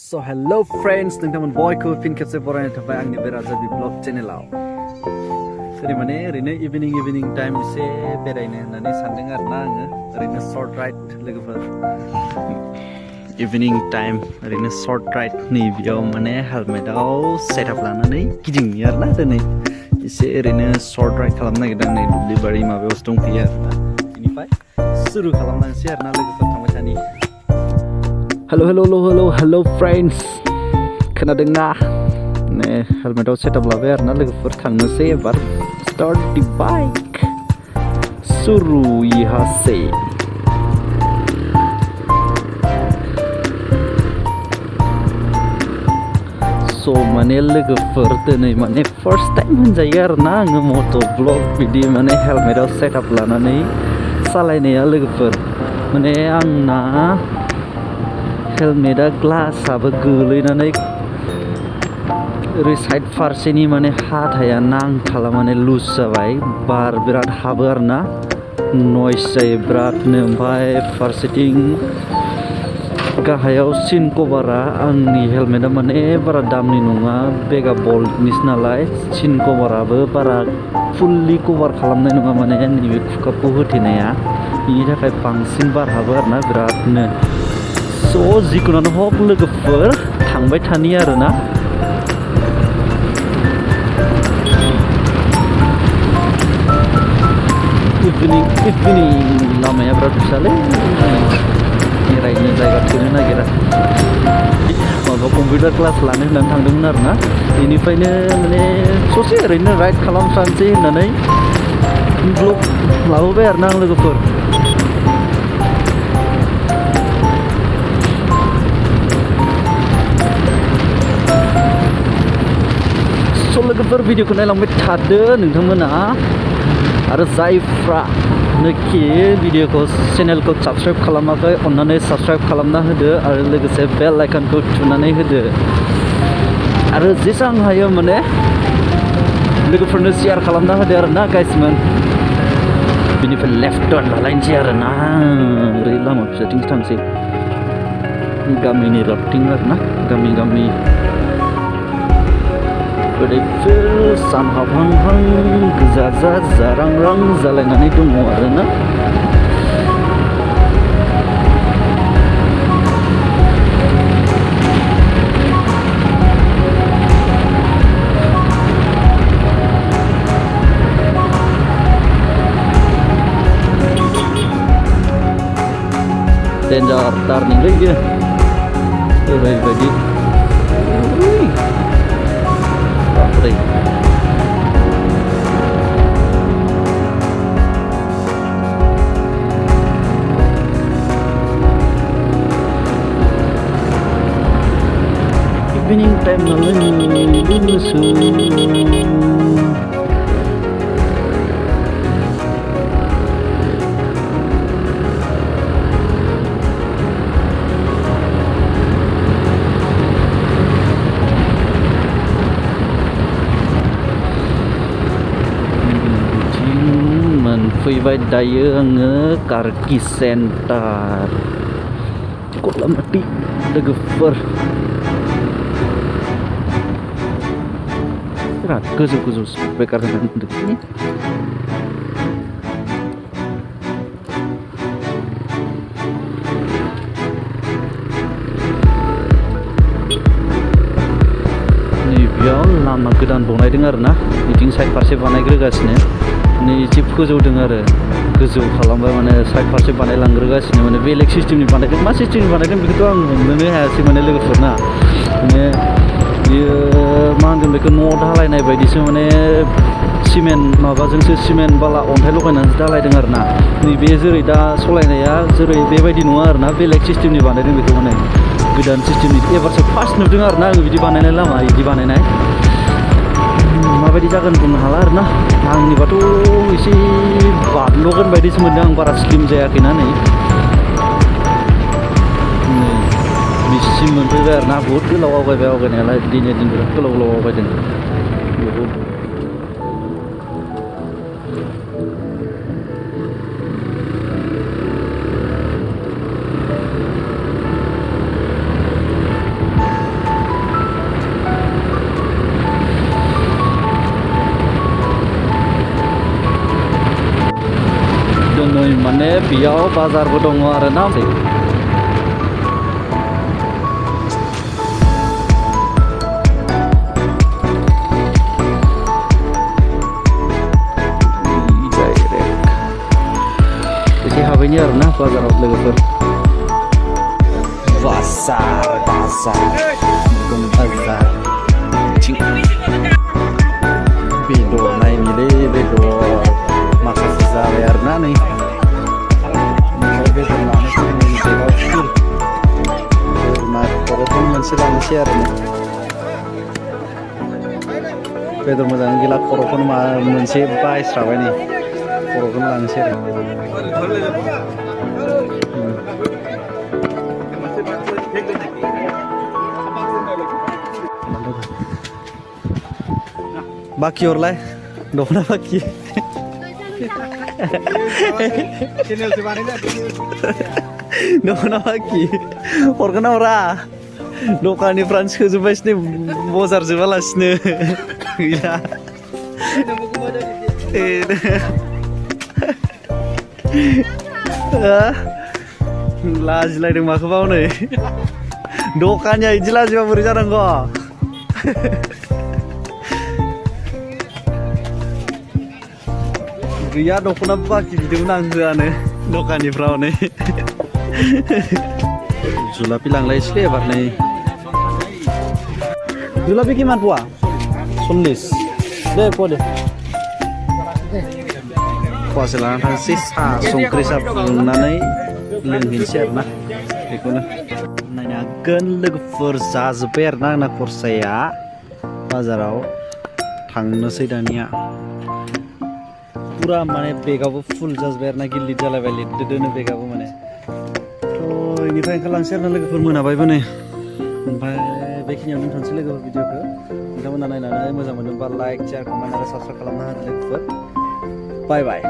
So hello friends, नोंथांमोन बयखौ फिन खेबसे बरायनो थाखाय आंनि बे राजाबि ब्लग चेनेलाव ओरै माने ओरैनो इभिनिं टाइम एसे बेरायनो होननानै सानदों आरोना आङो ओरैनो शर्ट राइड लोगोफोर इभिनिं टाइम ओरैनो शर्ट राइड नैबेयाव माने हेलमेटाव सेटआप लानानै गिदिंनि आरोना दिनै एसे ओरैनो शर्ट राइड खालामनो नागिरदों नै दुब्लिबारि माबायावसो दंफैयो आरोना बेनिफ्राय सुरु खालामलांसै आरोना लोगोफोर थांबाय थानि हेलो फ्रेंड्स खोनादोंना ने हेलमेटाव सेटआप लाबाय आरोना लोगोफोर थांनोसै एबार स्टार्ट दि बाइक सुरु यहाँ स' माने लोगोफोर दिनै माने फार्स्ट टाइम होनजायो आरोना आङो मट' ब्लग बिदि माने हेलमेटाव सेटआप लानानै सालायनाया लोगोफोर माने आंना हेलमेटा ग्लासाबो गोलैनानै ओरै साइड फारसेनि माने हाथाया नांथाला माने लुज जाबाय बार बिराद हाबो आरोना नयस जायो बिरादनो ओमफ्राय फारसेथिं गाहायाव सिन कभारा आंनि हेलमेटा माने बारा दामनि नङा बेगा बल्टनिसो नालाय सिन कभाराबो बारा फुल्लि कभार खालामनाय नङा माने नैबे खुखाखौ होथेनाया बेनि थाखाय बांसिन बार हाबो आरोना बिरादनो स' जिखुनुआनो हक लोगोफोर थांबाय थानि आरोना इभिनिं लामाया बिराद फिसालै बेरायनो जायगा थोनो नागिरा माबा कम्पिउटार क्लास लानो होननानै थांदोंमोन आरोना बेनिफ्रायनो माने ससे ओरैनो राइड खालामफानोसै होननानै ब्लग लाबोबाय आरोना आं लोगोफोर लोगोफोर भिडिअखौ नायलांबाय थादो नोंथांमोना आरो जायफ्रानोखि भिडिअखौ चेनेलखौ साबस्क्राइब खालामाखै अन्नानै साबस्क्राइब खालामना होदो आरो लोगोसे बेल आइकनखौ थुनानै होदो आरो जेसां हायो माने लोगोफोरनो शेयार खालामना होदो आरोना गाइसमोन बिनिफ्राय लेफ्ट टार्न लालायनोसै आरोना ओरै लामा फिसाथिंसो थांसै गामिनि रावथिं आरोना गामि ओरैफोर सानहाबहांहां गोजाजा जारांरां जालायनानै दङ आरोना डेन्जार टार्निंलै बियो ओरैबायदि Evening time nalang lulusu फैबाय दायो आङो कारकि सेन्टार कलामाति लोगोफोर बिराद गोजौ स्पिकार होनानै दोन्दों नैबेयाव लामा गोदान बनायदों आरोना बिथिं साइड फारसे बानायग्रोगासिनो नै एसे फोजौदों आरो गोजौ खालामबाय माने साइड फारसे बानायलांग्रोगासिनो माने बेलेग सिस्टेमनि बानायदों मा सिस्टेमनि बानायदों बेखौथ' आं हमनोनो हायासै माने लोगोफोरना माने बियो मा होनगोन बेखौ न' ढालायनाय बायदिसो माने सिमेन्ट बाला अन्थाइ लगायनानैसो ढालायदों आरोना नैबे जेरै दा सलायनाया जेरै बेबायदि नङा आरोना बेलेग सिस्टेमनि बानायदों बेखौ माने गोदान सिस्टेमनि एबारसो फार्स्ट नुदों आरोना आङो बिदि बानायनाय लामा बिदि बानायनाय माबायदि जागोन बुंनो हाला आरोना आंनिबाथ' एसे बारल'गोन बायदिसो मोनदों आं बारा स्लिम जायाखैना नै बिसिम मोनफैबाय आरोना बहुद गोलाव आवगायनायालाय दिनै बिराद गोलाव आवगायदों बेयाव बाजारबो दङ आरोना बिदि हाबैनि आरोना बाजाराव लोगोफोर बाजार मैगं बाजार बेदर नायनिलै बेदर माखासे जाबाय आरोना नै ओमफ्राय बेदर लानो फैनायनि बेगाव फुल बोरमा खर'खौनो मोनसे लानोसै आरो बेदर मोजां गैला खर'खौनो मोनसे बायस्राबाय नै खर'खौनो लानोसै आरो बाखि हरलाय दख'ना बाखि दख'ना बाखि हरगोन ना हरा दखाननिफ्रानो सोजोबबायसिनो बजार जोबालासिनो गैला लाजिलायदों माखौबा हनै दखानिया बिदि लाजिबा बोरै जानांगौ गैया दख'ना बाखि बिदोंमोन आं होआनो दखानिफ्राव नै जुलापि लांलायसैलै एबार नै जुलापि किमान पवा 40 दे पवा दे पवासे लानानै थांसै साहा संख्रि साहा फुदुंनानै लोंहैनोसै आरोना बेखौनो नायनो हागोन लोगोफोर जाजोब्बाय आरोना आंना खरसाया बाजाराव थांनोसै दानिया पुरा माने बेगाबो फुल जाजोब्बाय आरोना गिलिर जालायबाय लिरदोनो बेगाबो माने थ' बेनिफ्राय ओंखारलांसै आरोना लोगोफोर मोनाबायबो नै ओमफ्राय बेखिनियावनो दोनथ'नोसै लोगोफोर भिडिअखौ नोंथांमोना नायनानै मोजां मोनदोंबा लाइक शेयार कमेन्ट आरो साबस्क्राइब खालामना होदो लोगोफोर बाय बाय